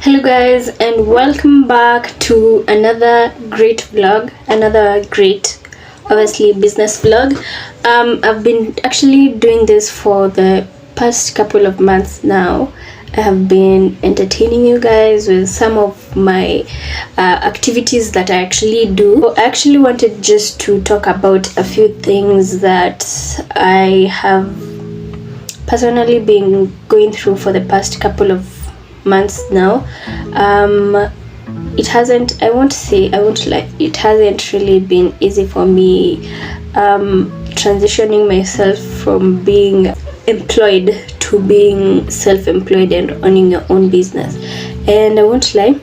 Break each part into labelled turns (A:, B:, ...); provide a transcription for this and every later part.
A: Hello guys, and welcome back to another great vlog, obviously business vlog. I've been actually doing this for the past couple of months now. I have been entertaining you guys with some of my activities that I actually do. So I actually wanted just to talk about a few things that I have personally been going through for the past couple of months now. It hasn't really been easy for me transitioning myself from being employed to being self-employed and owning your own business. And I won't lie,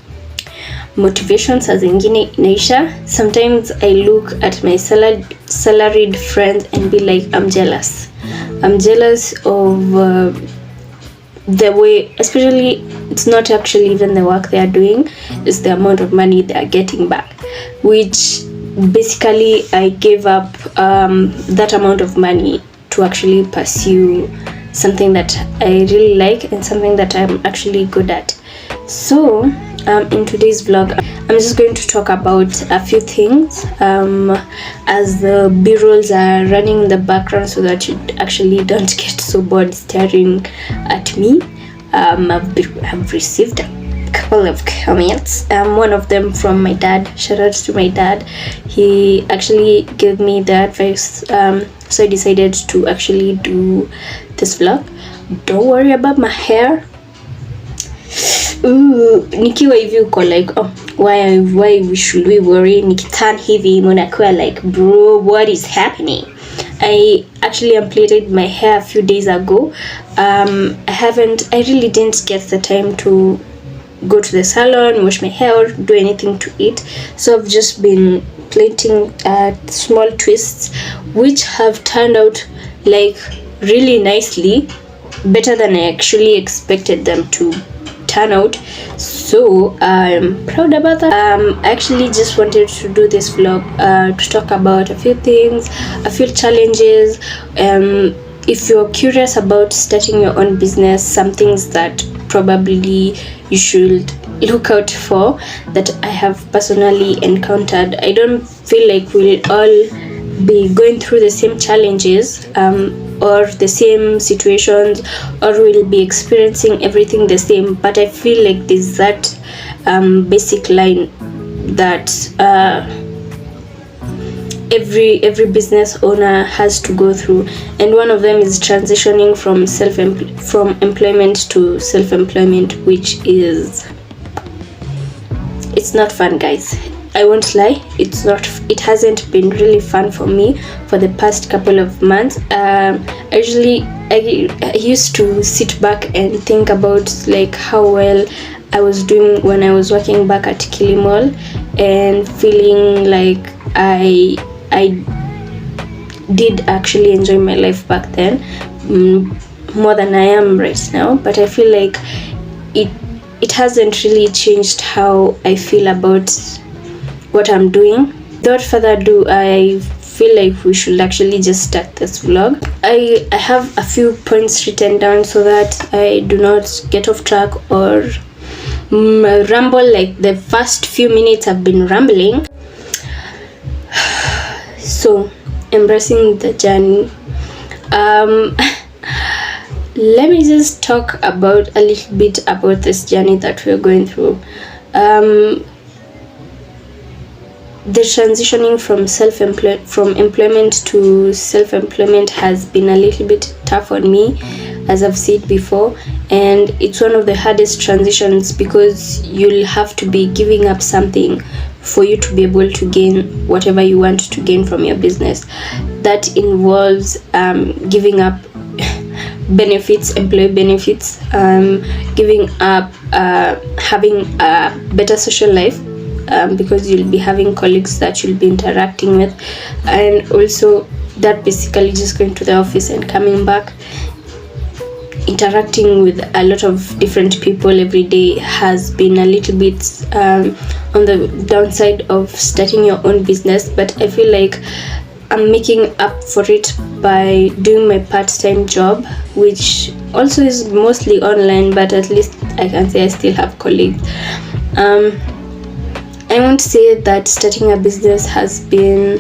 A: motivation saa zingine inaisha. Sometimes I look at my salaried friends and be like, I'm jealous of the way, especially it's not actually even the work they are doing, it's the amount of money they are getting back, which basically I gave up that amount of money to actually pursue something that I really like and something that I'm actually good at. So in today's vlog, I'm just going to talk about a few things as the b-rolls are running in the background so that you actually don't get so bored staring at me. I've received a couple of comments, one of them from my dad. Shout out to my dad. He actually gave me the advice, so I decided to actually do this vlog. Don't worry about my hair. Nikiwa hivi uko like, oh, why should we worry? Nikitan hivi munakuwa like, bro, what is happening? I actually unplaited my hair a few days ago. I really didn't get the time to go to the salon, wash my hair, or do anything to eat. So I've just been plaiting small twists, which have turned out like really nicely, better than I actually expected them to turn out. So I'm proud about that. I actually just wanted to do this vlog to talk about a few things, a few challenges. If you're curious about starting your own business, some things that probably you should look out for that I have personally encountered. I don't feel like we'll all be going through the same challenges or the same situations, or we'll be experiencing everything the same, but I feel like there's that basic line that every business owner has to go through, and one of them is transitioning from employment to self-employment, which is, it's not fun, guys. I won't lie, it hasn't been really fun for me for the past couple of months. I used to sit back and think about like how well I was doing when I was working back at Kilimall, and feeling like I did actually enjoy my life back then more than I am right now. But I feel like it hasn't really changed how I feel about what I'm doing. Without further ado, I feel like we should actually just start this vlog. I have a few points written down so that I do not get off track or ramble like the first few minutes I've been rambling. So, embracing the journey. Let me just talk about a little bit about this journey that we're going through. The transitioning from employment to self-employment has been a little bit tough on me, as I've said before, and it's one of the hardest transitions because you'll have to be giving up something for you to be able to gain whatever you want to gain from your business. That involves giving up employee benefits, giving up having a better social life, because you'll be having colleagues that you'll be interacting with, and also that basically just going to the office and coming back, interacting with a lot of different people every day has been a little bit on the downside of starting your own business. But I feel like I'm making up for it by doing my part-time job, which also is mostly online, but at least I can say I still have colleagues. I won't say that starting a business has been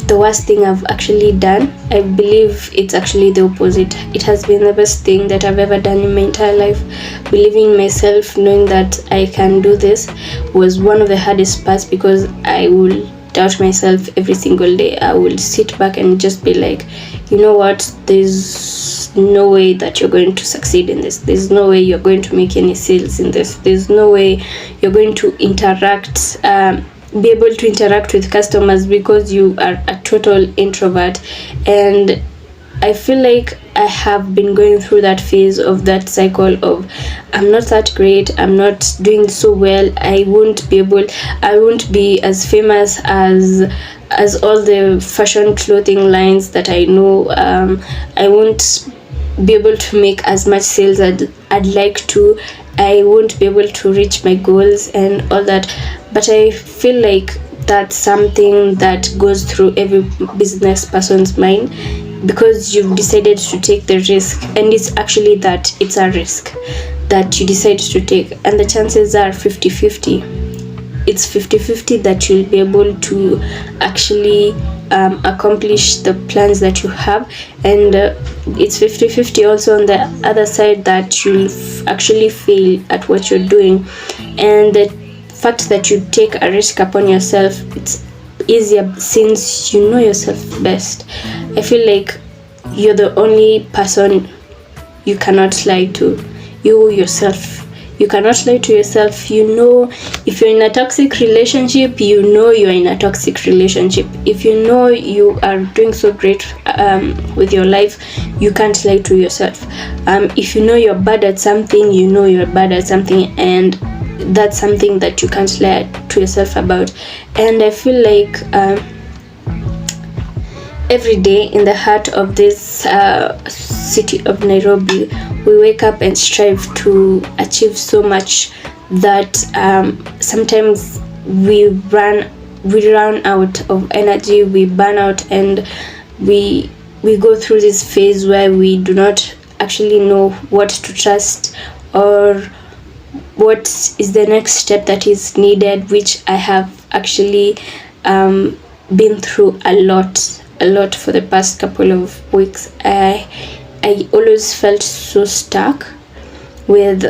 A: the worst thing I've actually done. I believe it's actually the opposite. It has been the best thing that I've ever done in my entire life. Believing in myself, knowing that I can do this, was one of the hardest parts, because I will doubt myself every single day. I will sit back and just be like, you know what, there's no way that you're going to succeed in this. There's no way you're going to make any sales in this. There's no way you're going to be able to interact with customers, because you are a total introvert. And I feel like I have been going through that phase of that cycle of, I'm not that great, I'm not doing so well, I won't be as famous as all the fashion clothing lines that I know. I won't be able to make as much sales as I'd like to. I won't be able to reach my goals and all that. But I feel like that's something that goes through every business person's mind, because you've decided to take the risk, and it's actually that it's a risk that you decide to take, and the chances are 50-50. It's 50-50 that you'll be able to actually accomplish the plans that you have, and it's 50-50 also on the other side that you'll actually fail at what you're doing. And the fact that you take a risk upon yourself, it's easier since you know yourself best. I feel like you're the only person you cannot lie to. You cannot lie to yourself. You know, if you're in a toxic relationship, you know you're in a toxic relationship. If you know you are doing so great with your life, you can't lie to yourself. If you know you're bad at something, you know you're bad at something, and that's something that you can't lie to yourself about. And I feel like every day in the heart of this city of Nairobi, we wake up and strive to achieve so much that sometimes we run out of energy, we burn out, and we go through this phase where we do not actually know what to trust or what is the next step that is needed, which I have actually been through a lot for the past couple of weeks. I always felt so stuck with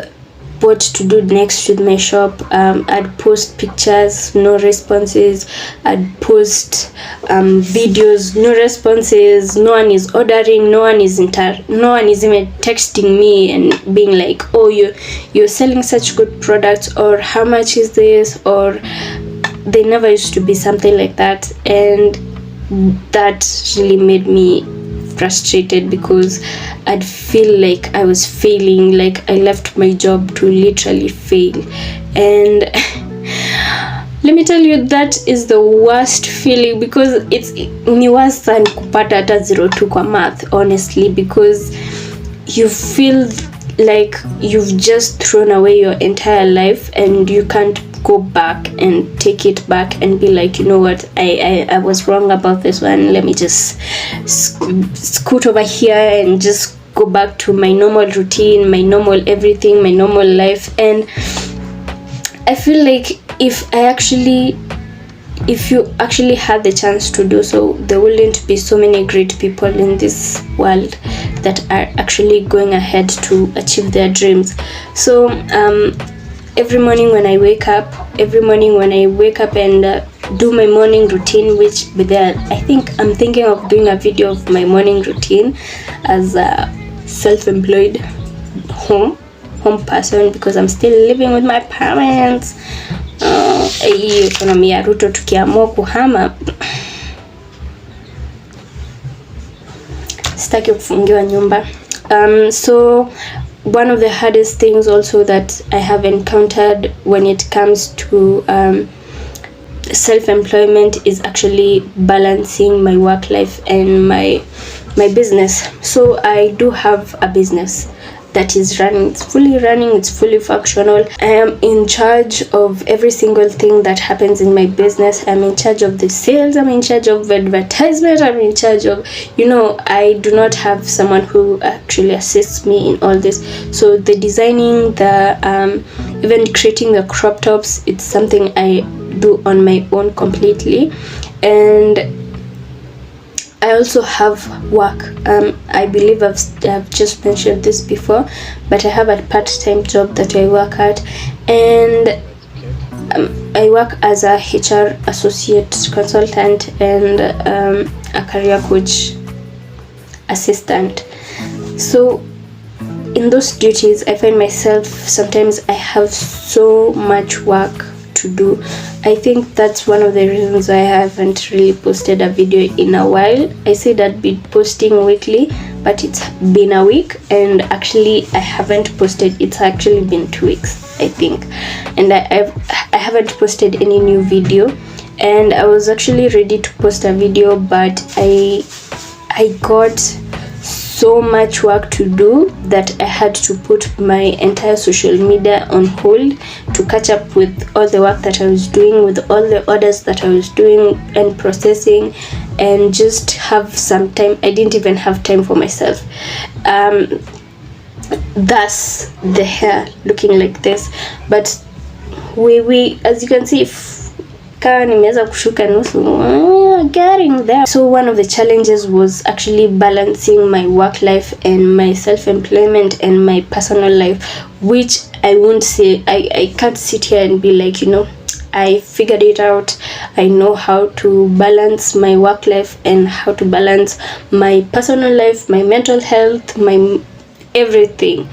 A: what to do next with my shop. I'd post pictures, no responses. I'd post videos, no responses. No one is ordering. No one is even texting me and being like, "Oh, you're selling such good products," or "How much is this?" Or they never used to be something like that, and that really made me frustrated, because I'd feel like I was failing, like I left my job to literally fail. And let me tell you, that is the worst feeling, because it's ni worse than kupata hata 0.2 kwa math, honestly, because you feel like you've just thrown away your entire life and you can't go back and take it back and be like, you know what, I was wrong about this one, let me just scoot over here and just go back to my normal routine, my normal everything, my normal life. And I feel like if you actually had the chance to do so, there wouldn't be so many great people in this world that are actually going ahead to achieve their dreams. So every morning when I wake up and do my morning routine, which I think I'm thinking of doing a video of my morning routine as a self-employed home person, because I'm still living with my parents. Hii economy ya Ruto tukiamua kuhama, sitaki kufungiwa nyumba. So one of the hardest things also that I have encountered when it comes to self-employment is actually balancing my work life and my business. So I do have a business. that is running. It's fully running, it's fully functional. I am in charge of every single thing that happens in my business. I'm in charge of the sales, I'm in charge of advertisement, I'm in charge of, I do not have someone who actually assists me in all this. So the designing, the even creating the crop tops, it's something I do on my own completely. And I also have work. I believe I've just mentioned this before, but I have a part-time job that I work at, and I work as a HR associate consultant and a career coach assistant. So in those duties, I find myself, sometimes I have so much work to do. I think that's one of the reasons I haven't really posted a video in a while. I said I'd be posting weekly, but it's been a week, and actually I haven't posted. It's actually been 2 weeks, I think, and I haven't posted any new video. And I was actually ready to post a video, but I got so much work to do that I had to put my entire social media on hold to catch up with all the work that I was doing, with all the orders that I was doing and processing, and just have some time. I didn't even have time for myself. Thus the hair looking like this, but we as you can see, nimeweza kushuka nusu, getting there. So one of the challenges was actually balancing my work life and my self-employment and my personal life, which I won't say, I can't sit here and be like, I figured it out. I know how to balance my work life and how to balance my personal life, my mental health, my everything,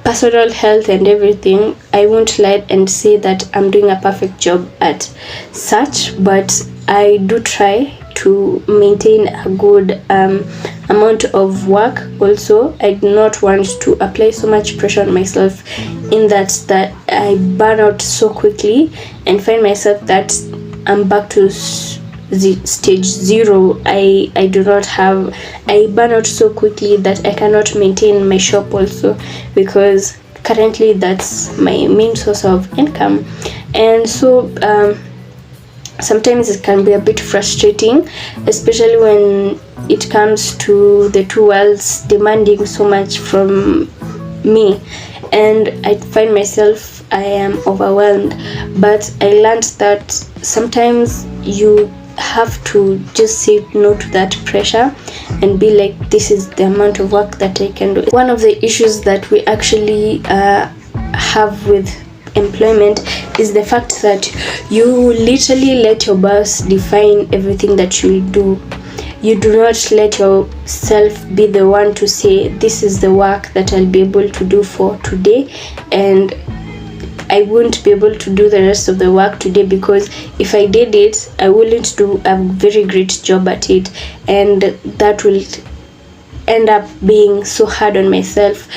A: personal health and everything. I won't lie and say that I'm doing a perfect job at such, but I do try to maintain a good amount of work. Also, I do not want to apply so much pressure on myself in that I burn out so quickly and find myself that I'm back to stage 0. I burn out so quickly that I cannot maintain my shop also, because currently that's my main source of income. And so sometimes it can be a bit frustrating, especially when it comes to the two worlds demanding so much from me, and I find myself, I am overwhelmed. But I learned that sometimes you have to just say no to that pressure and be like, this is the amount of work that I can do. One of the issues that we actually have with employment is the fact that you literally let your boss define everything that you do. You do not let yourself be the one to say, this is the work that I'll be able to do for today, and I won't be able to do the rest of the work today, because if I did it, I wouldn't do a very great job at it, and that will end up being so hard on myself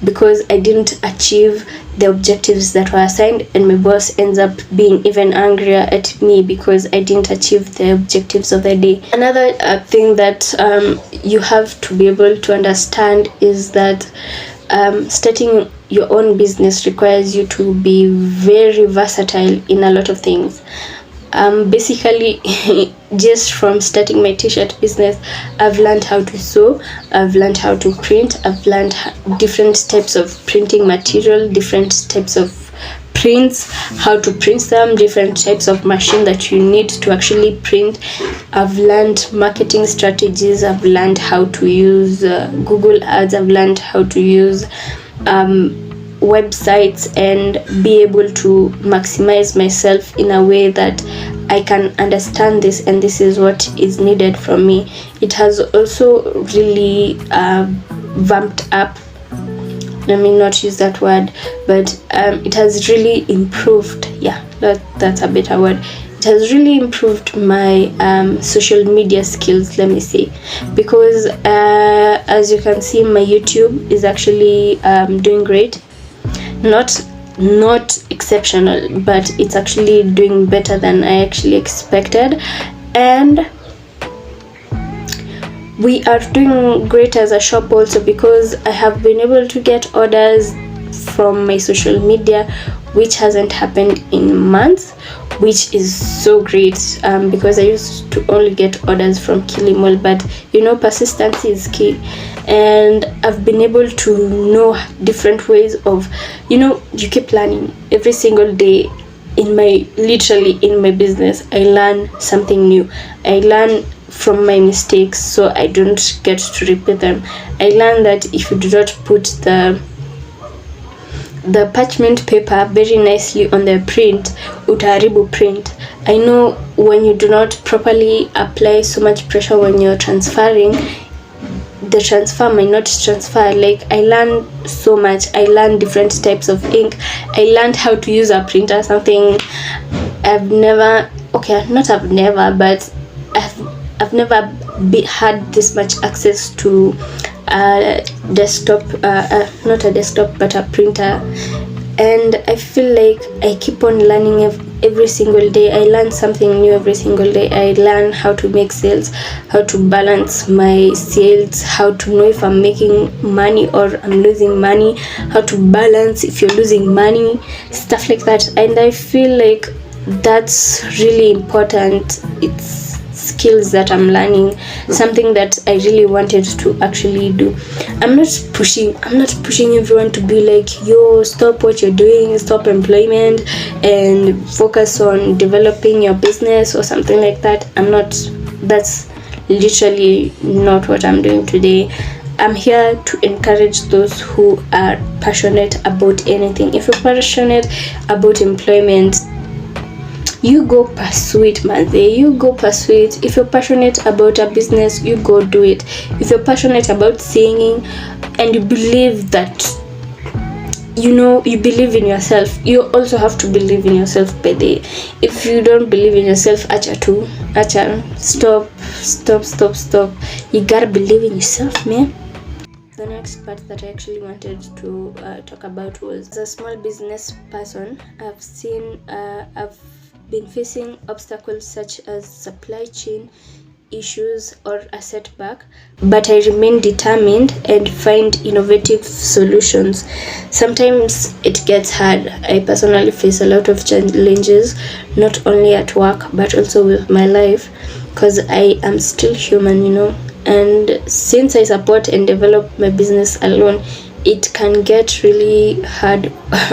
A: because I didn't achieve the objectives that were assigned, and my boss ends up being even angrier at me because I didn't achieve the objectives of the day. Another thing that you have to be able to understand is that starting your own business requires you to be very versatile in a lot of things. Basically, just from starting my t-shirt business, I've learned how to sew, I've learned how to print, I've learned different types of printing material, different types of prints, how to print them, different types of machine that you need to actually print. I've learned marketing strategies, I've learned how to use Google Ads, I've learned how to use websites and be able to maximize myself in a way that I can understand this and this is what is needed from me. It has also really vamped up, let me not use that word, but it has really improved, that's a better word. It has really improved my social media skills, let me say, because as you can see, my YouTube is actually doing great. Not exceptional, but it's actually doing better than I actually expected. And we are doing great as a shop also, because I have been able to get orders from my social media, which hasn't happened in months, which is so great, because I used to only get orders from Kilimall. But persistence is key, and I've been able to know different ways of, you keep learning every single day. Literally in my business, I learn something new. I learn from my mistakes, so I don't get to repeat them. I learned that if you do not put the parchment paper very nicely on the print, utaharibu print. I know when you do not properly apply so much pressure when you're transferring, the transfer might not transfer. Like, I learned so much. I learned different types of ink. I learned how to use a printer, something I've never had this much access to desktop, not a desktop but a printer. And I feel like I keep on learning every single day. I learn something new every single day. I learn how to make sales, how to balance my sales, how to know if I'm making money or I'm losing money, how to balance if you're losing money, stuff like that. And I feel like that's really important. It's skills that I'm learning, something that I really wanted to actually do. I'm not pushing everyone to be like, yo, stop what you're doing, stop employment and focus on developing your business or something like that. That's literally not what I'm doing today. I'm here to encourage those who are passionate about anything. If you're passionate about employment, you go pursue it, man. You go pursue it. If you're passionate about a business, you go do it. If you're passionate about singing and you believe that, you believe in yourself, you also have to believe in yourself, Pede. If you don't believe in yourself, stop. You gotta believe in yourself, man. The next part that I actually wanted to talk about was, as a small business person, I've been facing obstacles such as supply chain issues or a setback, but I remain determined and find innovative solutions. Sometimes it gets hard. I personally face a lot of challenges, not only at work but also with my life, because I am still human, and since I support and develop my business alone, it can get really hard,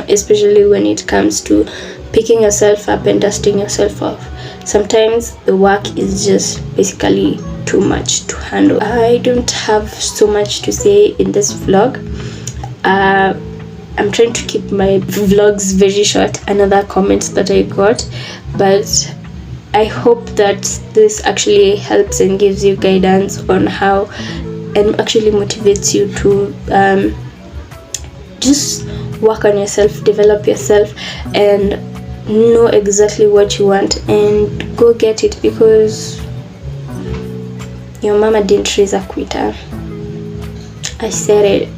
A: especially when it comes to picking yourself up and dusting yourself off. Sometimes the work is just basically too much to handle. I don't have so much to say in this vlog. I'm trying to keep my vlogs very short. Another comment that I got, but I hope that this actually helps and gives you guidance on how, and actually motivates you to just work on yourself, develop yourself, and know exactly what you want and go get it, because your mama didn't raise a quitter. I said it.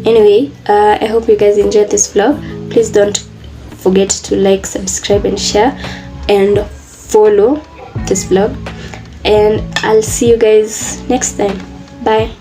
A: Anyway, I hope you guys enjoyed this vlog. Please don't forget to like, subscribe and share and follow this vlog, and I'll see you guys next time. Bye.